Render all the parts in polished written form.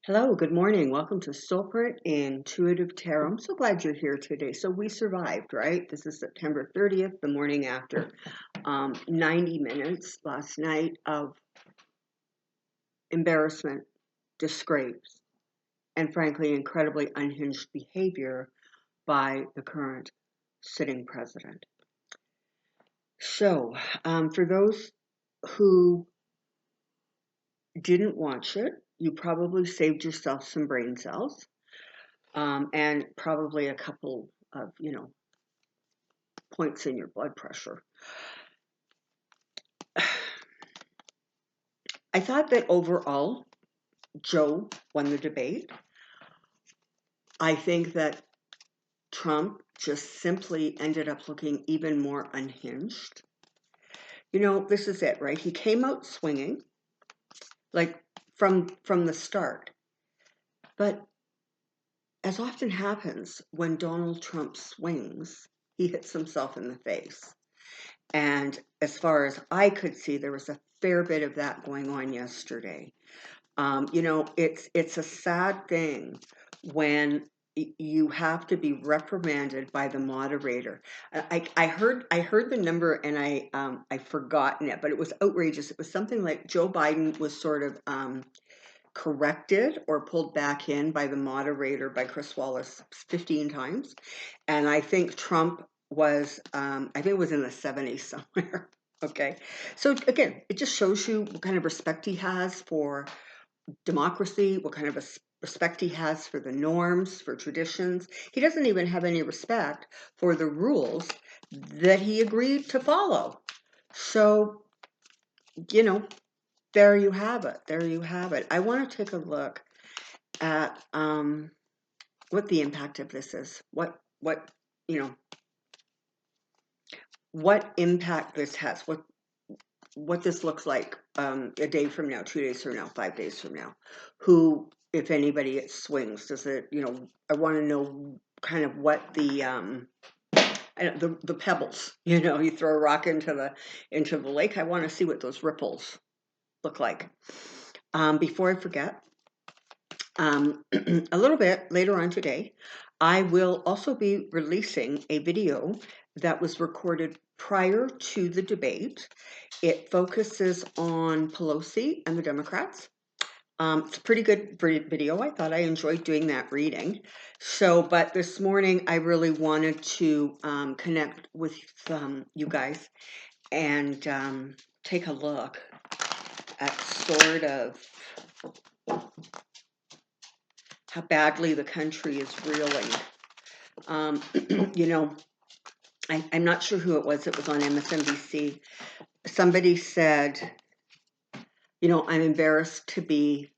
Hello, good morning. Welcome to Soulprint Intuitive Tarot. I'm so glad you're here today. So we survived, right? This is September 30th, the morning after 90 minutes last night of embarrassment, disgrace, and frankly, incredibly unhinged behavior by the current sitting president. So for those who didn't watch it, you probably saved yourself some brain cells. And probably a couple of, points in your blood pressure. I thought that overall, Joe won the debate. I think that Trump just simply ended up looking even more unhinged. This is it, right? He came out swinging, like from the start. But as often happens when Donald Trump swings, he hits himself in the face. And as far as I could see, there was a fair bit of that going on yesterday. It's a sad thing when you have to be reprimanded by the moderator. I heard the number and I've forgotten it, but it was outrageous. It was something like Joe Biden was sort of corrected or pulled back in by the moderator, by Chris Wallace, 15 times, and I think Trump was I think it was in the 70s somewhere. Okay, so again, it just shows you what kind of respect he has for democracy, what kind of respect he has for the norms, for traditions. He doesn't even have any respect for the rules that he agreed to follow. So, there you have it. There you have it. I want to take a look at what the impact of this is. What impact this has. What this looks like a day from now, 2 days from now, 5 days from now. Who, if anybody, it swings. Does it? I want to know kind of what the pebbles. You throw a rock into the lake. I want to see what those ripples look like. Before I forget, a little bit later on today, I will also be releasing a video that was recorded prior to the debate. It focuses on Pelosi and the Democrats. It's a pretty good video. I thought I enjoyed doing that reading. But this morning I really wanted to connect with you guys and take a look at sort of how badly the country is reeling. I'm not sure who it was. It was on MSNBC. Somebody said, I'm embarrassed to be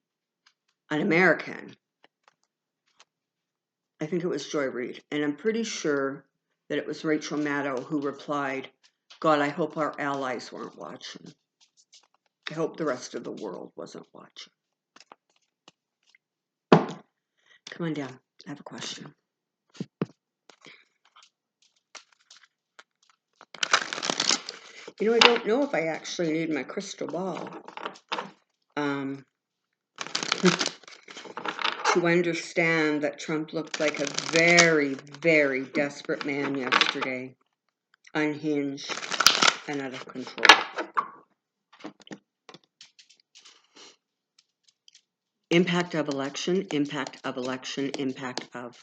an American. I think it was Joy Reid. And I'm pretty sure that it was Rachel Maddow who replied, God, I hope our allies weren't watching. I hope the rest of the world wasn't watching. Come on down. I have a question. I don't know if I actually need my crystal ball to understand that Trump looked like a very, very desperate man yesterday, unhinged and out of control. Impact of election, impact of election, impact of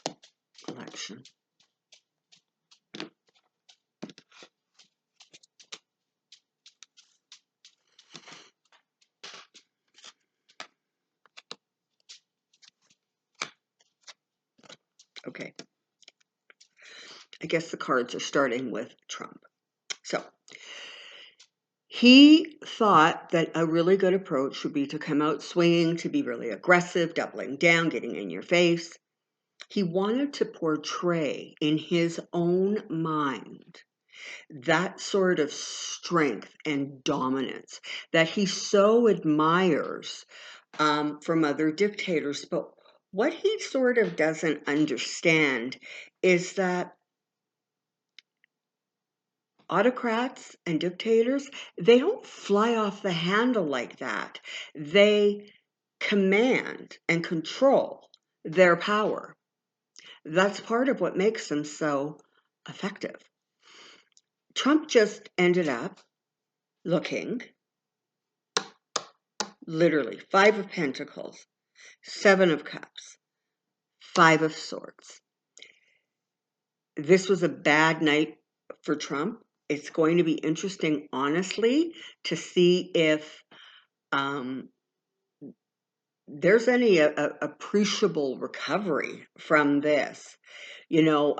election. Okay. I guess the cards are starting with Trump. So, he thought that a really good approach would be to come out swinging, to be really aggressive, doubling down, getting in your face. He wanted to portray in his own mind that sort of strength and dominance that he so admires from other dictators. But what he sort of doesn't understand is that autocrats and dictators, they don't fly off the handle like that. They command and control their power. That's part of what makes them so effective. Trump just ended up looking literally 5 of Pentacles, 7 of Cups, 5 of Swords. This was a bad night for Trump. It's going to be interesting, honestly, to see if there's any appreciable recovery from this. You know,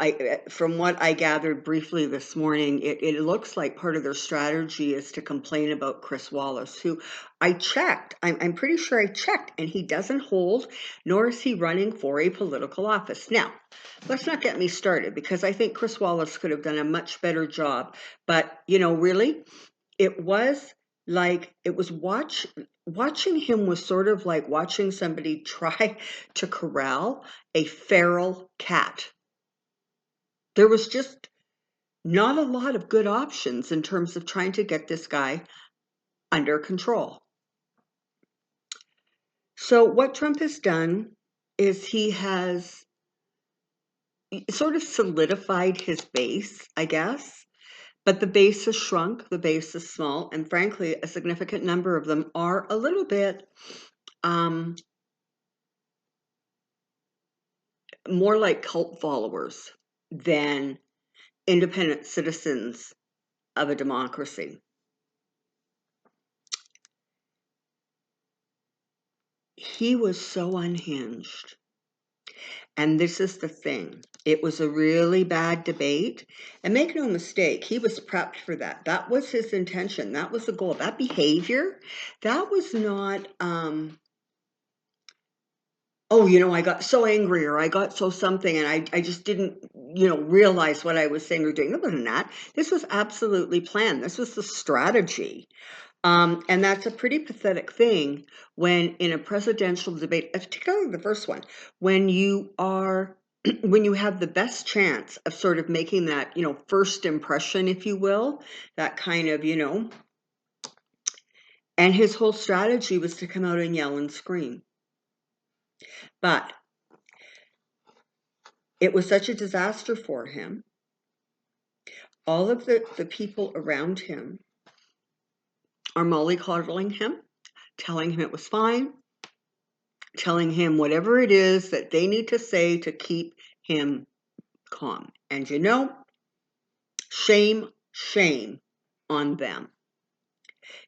from what I gathered briefly this morning, it looks like part of their strategy is to complain about Chris Wallace, who I checked. I'm pretty sure I checked, and he doesn't hold, nor is he running for a political office. Now, let's not get me started, because I think Chris Wallace could have done a much better job. But, you know, really, it was like, it was watching him was sort of like watching somebody try to corral a feral cat. There was just not a lot of good options in terms of trying to get this guy under control. So what Trump has done is he has sort of solidified his base, I guess, but the base has shrunk, the base is small, and frankly, a significant number of them are a little bit more like cult followers than independent citizens of a democracy. He was so unhinged. And this is the thing. It was a really bad debate. And make no mistake, he was prepped for that. That was his intention. That was the goal. That behavior, that was not, oh, you know, I got so angry or I got so something and I just didn't, you know, realize what I was saying or doing. It wasn't that. This was absolutely planned. This was the strategy. And that's a pretty pathetic thing when in a presidential debate, particularly the first one, when you are, when you have the best chance of sort of making that, you know, first impression, if you will, that kind of, you know, and his whole strategy was to come out and yell and scream. But it was such a disaster for him. All of the people around him are mollycoddling him, telling him it was fine, telling him whatever it is that they need to say to keep him calm. And you know, shame on them.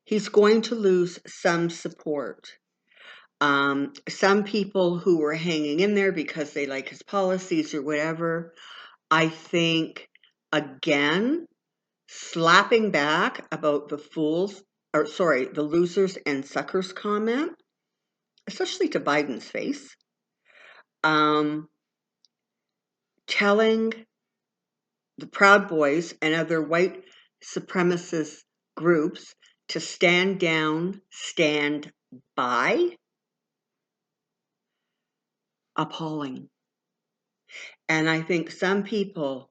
He's going to lose some support. Some people who were hanging in there because they like his policies or whatever, I think, again, slapping back about the the losers and suckers comment, especially to Biden's face, telling the Proud Boys and other white supremacist groups to stand down, stand by. Appalling. And I think some people,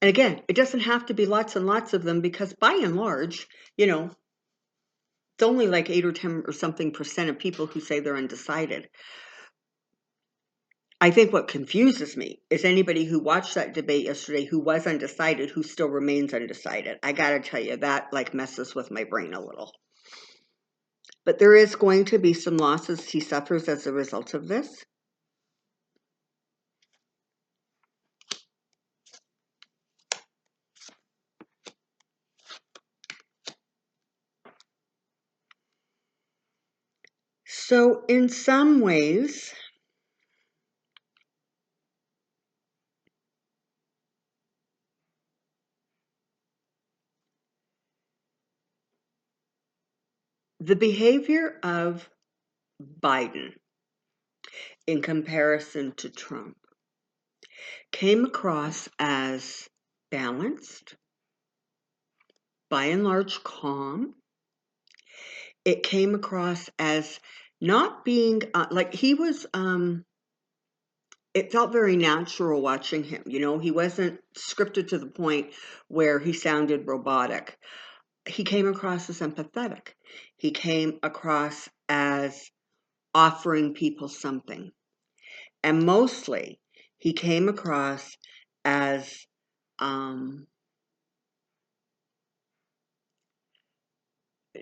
and again, it doesn't have to be lots and lots of them because by and large, you know, it's only like 8 or 10 or something % of people who say they're undecided. I think what confuses me is anybody who watched that debate yesterday who was undecided, who still remains undecided. I gotta tell you, that like messes with my brain a little. But there is going to be some losses he suffers as a result of this. So in some ways, the behavior of Biden in comparison to Trump came across as balanced, by and large calm. It came across as not being like he was, it felt very natural watching him. You know, he wasn't scripted to the point where he sounded robotic. He came across as empathetic. He came across as offering people something. And mostly, he came across as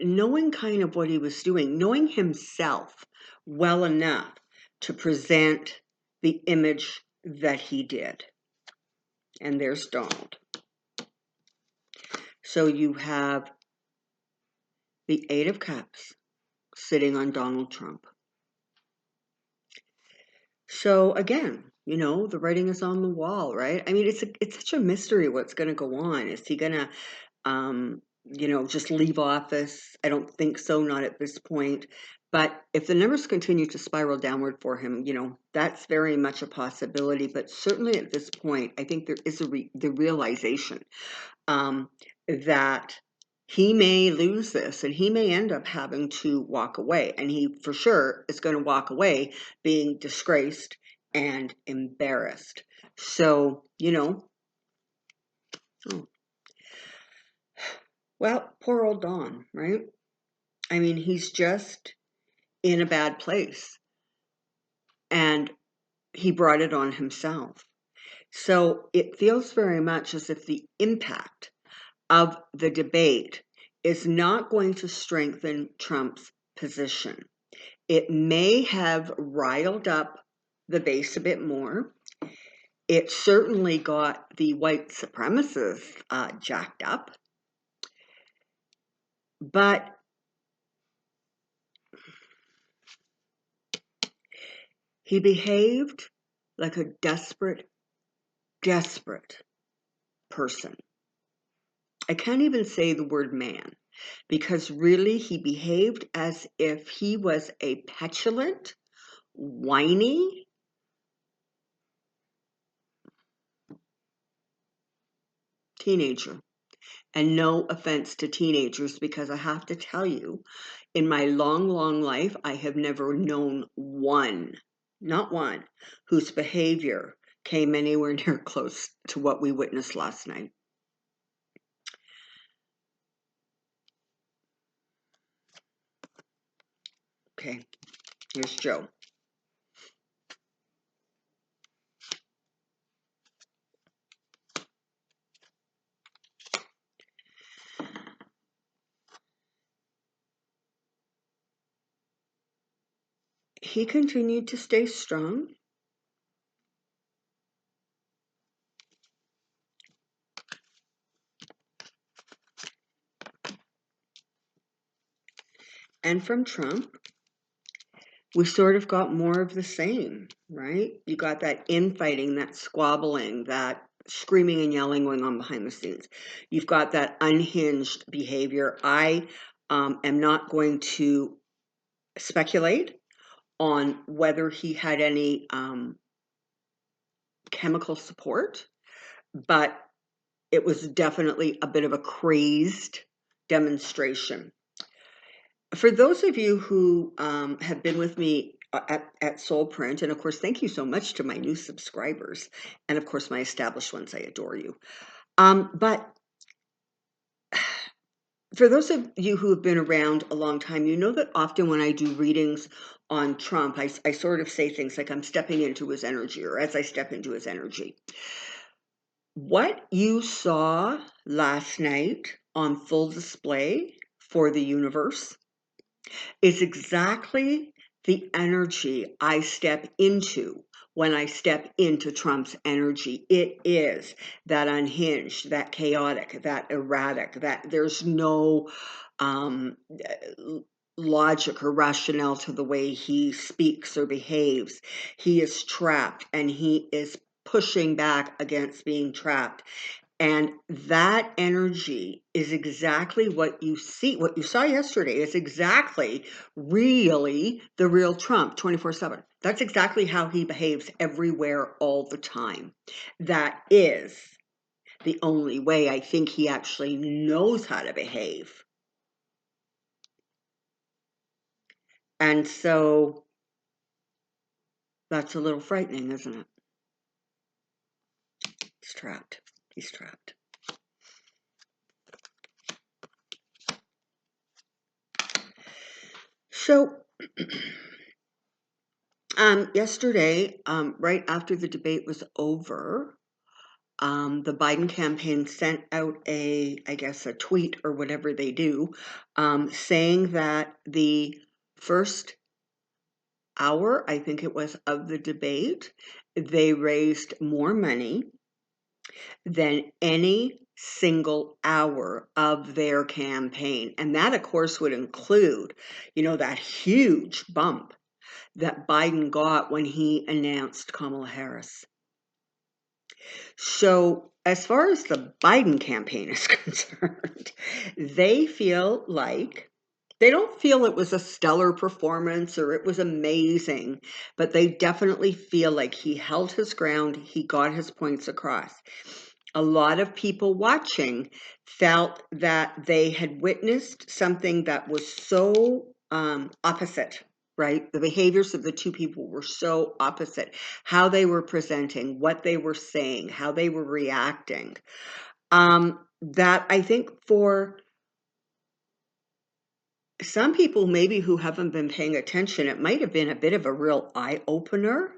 knowing kind of what he was doing, knowing himself well enough to present the image that he did. And there's Donald. So you have the Eight of Cups sitting on Donald Trump. So again, you know, the writing is on the wall, right? I mean, it's such a mystery what's going to go on. Is he going to, you know, just leave office? I don't think so, not at this point. But if the numbers continue to spiral downward for him, you know, that's very much a possibility. But certainly at this point, I think there is the realization that he may lose this and he may end up having to walk away. And he for sure is going to walk away being disgraced and embarrassed. So, you know, well, poor old Don, right? I mean, he's just in a bad place and he brought it on himself. So it feels very much as if the impact of the debate is not going to strengthen Trump's position. It may have riled up the base a bit more. It certainly got the white supremacists jacked up. But he behaved like a desperate person. I can't even say the word man, because really he behaved as if he was a petulant, whiny, teenager. And no offense to teenagers, because I have to tell you, in my long life, I have never known one, not one, whose behavior came anywhere near close to what we witnessed last night. Okay, here's Joe. He continued to stay strong. And from Trump, we sort of got more of the same, right? You got that infighting, that squabbling, that screaming and yelling going on behind the scenes. You've got that unhinged behavior. I am not going to speculate on whether he had any chemical support, but it was definitely a bit of a crazed demonstration. For those of you who have been with me at Soulprint, and of course, thank you so much to my new subscribers, and of course, my established ones, I adore you. But for those of you who have been around a long time, you know that often when I do readings on Trump, I sort of say things like I'm stepping into his energy, or as I step into his energy. What you saw last night on full display for the universe is exactly the energy I step into when I step into Trump's energy. It is that unhinged, that chaotic, that erratic, that there's no logic or rationale to the way he speaks or behaves. He is trapped and he is pushing back against being trapped. And that energy is exactly what you see, what you saw yesterday is exactly really the real Trump 24/7. That's exactly how he behaves everywhere all the time. That is the only way I think he actually knows how to behave. And so that's a little frightening, isn't it? He's trapped. He's trapped. So Yesterday, right after the debate was over, the Biden campaign sent out I guess, a tweet or whatever they do, saying that the first hour, I think it was, of the debate, they raised more money than any single hour of their campaign. And that, of course, would include, that huge bump that Biden got when he announced Kamala Harris. So, as far as the Biden campaign is concerned, they feel like they don't feel it was a stellar performance or it was amazing, but they definitely feel like he held his ground, he got his points across. A lot of people watching felt that they had witnessed something that was so opposite, right? The behaviors of the two people were so opposite. How they were presenting, what they were saying, how they were reacting. That I think for some people maybe who haven't been paying attention, it might have been a bit of a real eye-opener,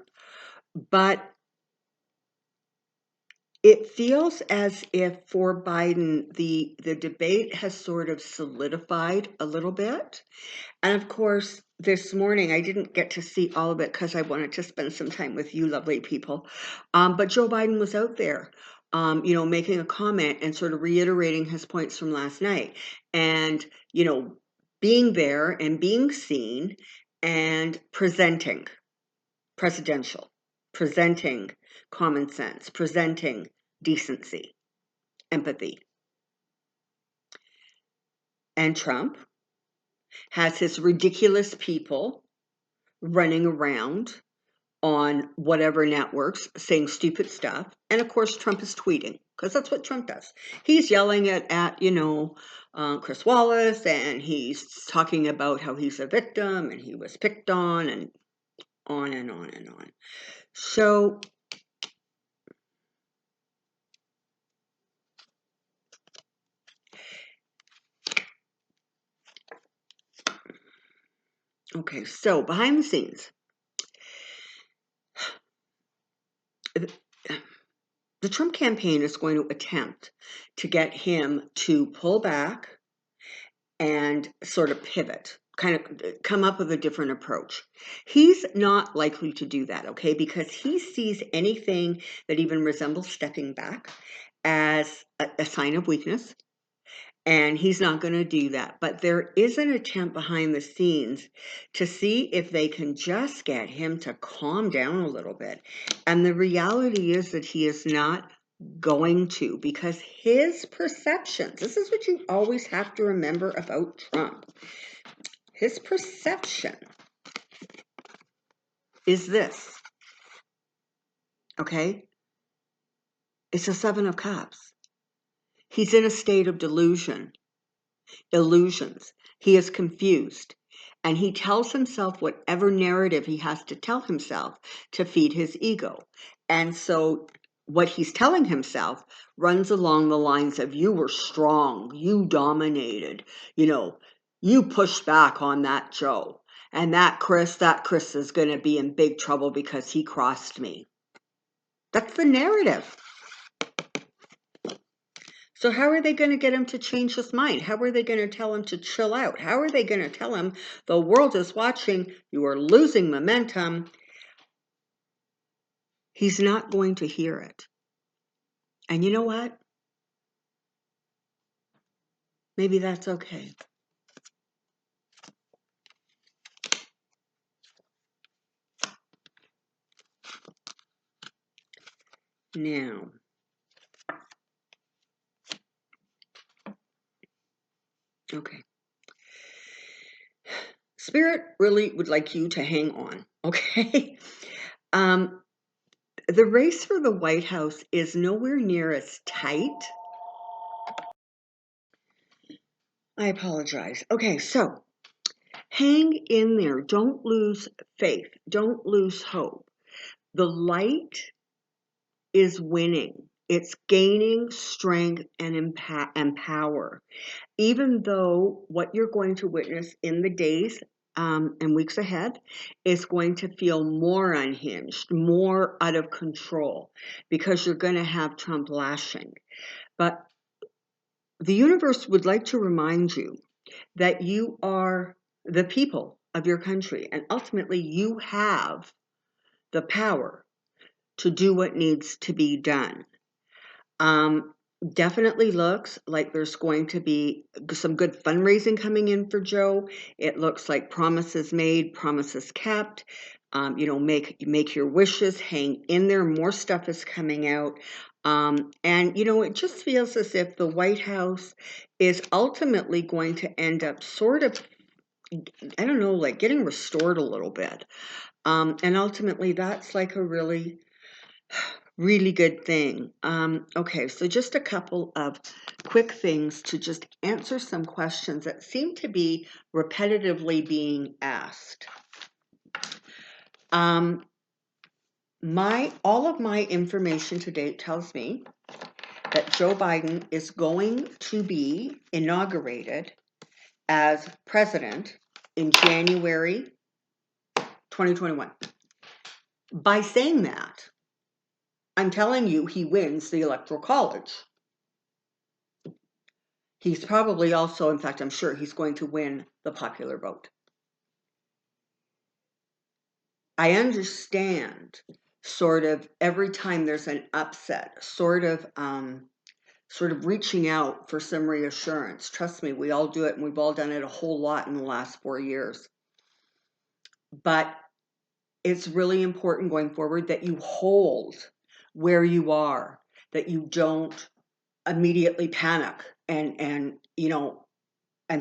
but it feels as if for Biden, the debate has sort of solidified a little bit. And of course, this morning, I didn't get to see all of it because I wanted to spend some time with you lovely people. But Joe Biden was out there, making a comment and sort of reiterating his points from last night. And, being there and being seen and presenting presidential, presenting common sense, presenting decency, empathy. And Trump has his ridiculous people running around on whatever networks saying stupid stuff. And of course, Trump is tweeting because that's what Trump does. He's yelling at Chris Wallace, and he's talking about how he's a victim and he was picked on and on and on and on. So okay, so behind the scenes, the Trump campaign is going to attempt to get him to pull back and sort of pivot, kind of come up with a different approach. He's not likely to do that, okay, because he sees anything that even resembles stepping back as a sign of weakness. And he's not going to do that. But there is an attempt behind the scenes to see if they can just get him to calm down a little bit. And the reality is that he is not going to, because his perceptions, this is what you always have to remember about Trump. His perception is this, okay? It's a 7 of Cups. He's in a state of delusion. Illusions. He is confused, and he tells himself whatever narrative he has to tell himself to feed his ego. And so what he's telling himself runs along the lines of, you were strong, you dominated, you pushed back on that Joe, and that Chris is going to be in big trouble because he crossed me. That's the narrative. So how are they going to get him to change his mind? How are they going to tell him to chill out? How are they going to tell him the world is watching, you are losing momentum? He's not going to hear it. And you know what? Maybe that's okay. Now, okay. Spirit really would like you to hang on, okay? The race for the White House is nowhere near as tight. I apologize. Okay, so hang in there. Don't lose faith. Don't lose hope. The light is winning. It's gaining strength and power. Even though what you're going to witness in the days and weeks ahead is going to feel more unhinged, more out of control, because you're going to have Trump lashing. But the universe would like to remind you that you are the people of your country, and ultimately you have the power to do what needs to be done. Um, Definitely looks like there's going to be some good fundraising coming in for Joe. It looks like promises made, promises kept. Make your wishes, hang in there. More stuff is coming out. And it just feels as if the White House is ultimately going to end up sort of, I don't know, like getting restored a little bit. And ultimately, that's like a really good thing. Okay, so just a couple of quick things to just answer some questions that seem to be repetitively being asked. All of my information to date tells me that Joe Biden is going to be inaugurated as president in January 2021. By saying that, I'm telling you he wins the Electoral College. He's probably also, in fact, I'm sure he's going to win the popular vote. I understand sort of every time there's an upset, sort of reaching out for some reassurance. Trust me, we all do it, and we've all done it a whole lot in the last 4 years. But it's really important going forward that you hold where you are, that you don't immediately panic and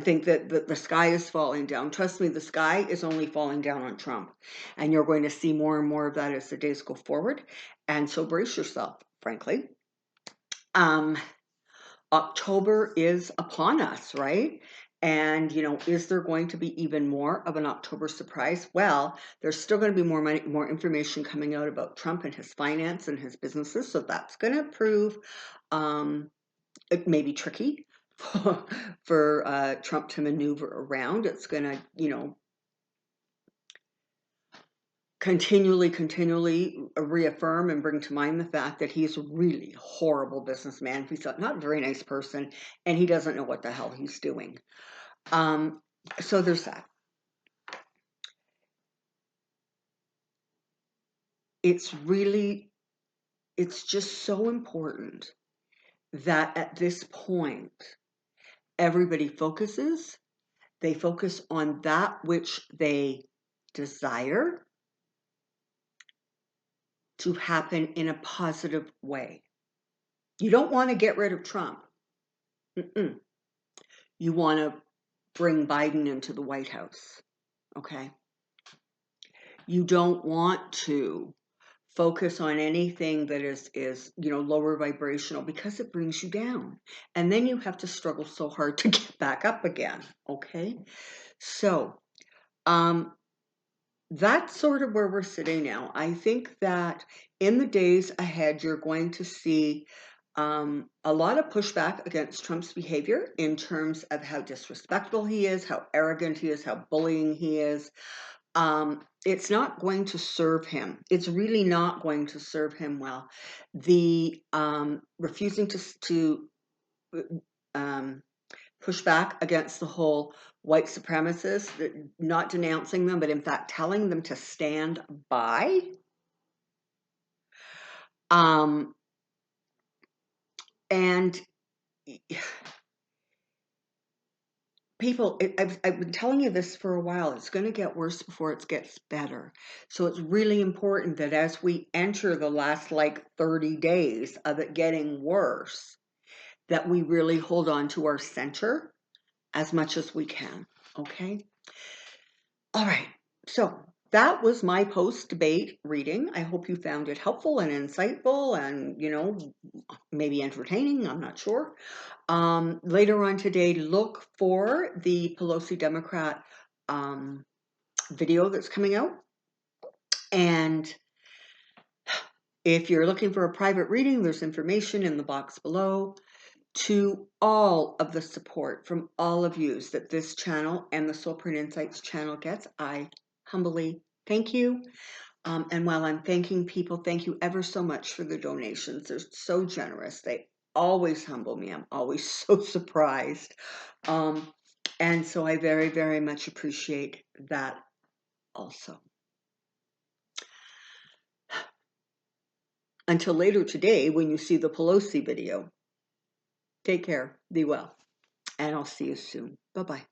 think that the sky is falling down. Trust me, the sky is only falling down on Trump. And you're going to see more and more of that as the days go forward. And so brace yourself, frankly. October is upon us, right? And, is there going to be even more of an October surprise? Well, there's still going to be more information coming out about Trump and his finance and his businesses. So that's going to prove it may be tricky for Trump to maneuver around. It's going to, continually reaffirm and bring to mind the fact that he's a really horrible businessman. He's not a very nice person, and he doesn't know what the hell he's doing. So there's that. It's just so important that at this point, everybody focuses. They focus on that which they desire to happen in a positive way. You don't want to get rid of Trump. You want to bring Biden into the White House, okay? You don't want to focus on anything that is lower vibrational, because it brings you down. And then you have to struggle so hard to get back up again, okay? So, that's sort of where we're sitting now. I think that in the days ahead, you're going to see a lot of pushback against Trump's behavior in terms of how disrespectful he is, how arrogant he is, how bullying he is. It's not going to serve him. It's really not going to serve him well. The refusing to push back against the whole white supremacists, not denouncing them, but in fact telling them to stand by. And people, I've been telling you this for a while. It's going to get worse before it gets better. So it's really important that as we enter the last 30 days of it getting worse, that we really hold on to our center as much as we can. Okay? All right. So that was my post-debate reading. I hope you found it helpful and insightful and, maybe entertaining. I'm not sure. Later on today, look for the Pelosi Democrat video that's coming out. And if you're looking for a private reading, there's information in the box below. to all of the support from all of you that this channel and the Soulprint Insights channel gets. I humbly thank you. And while I'm thanking people, thank you ever so much for the donations. They're so generous. They always humble me. I'm always so surprised. And so I very, very much appreciate that also. Until later today, when you see the Pelosi video, take care, be well, and I'll see you soon. Bye-bye.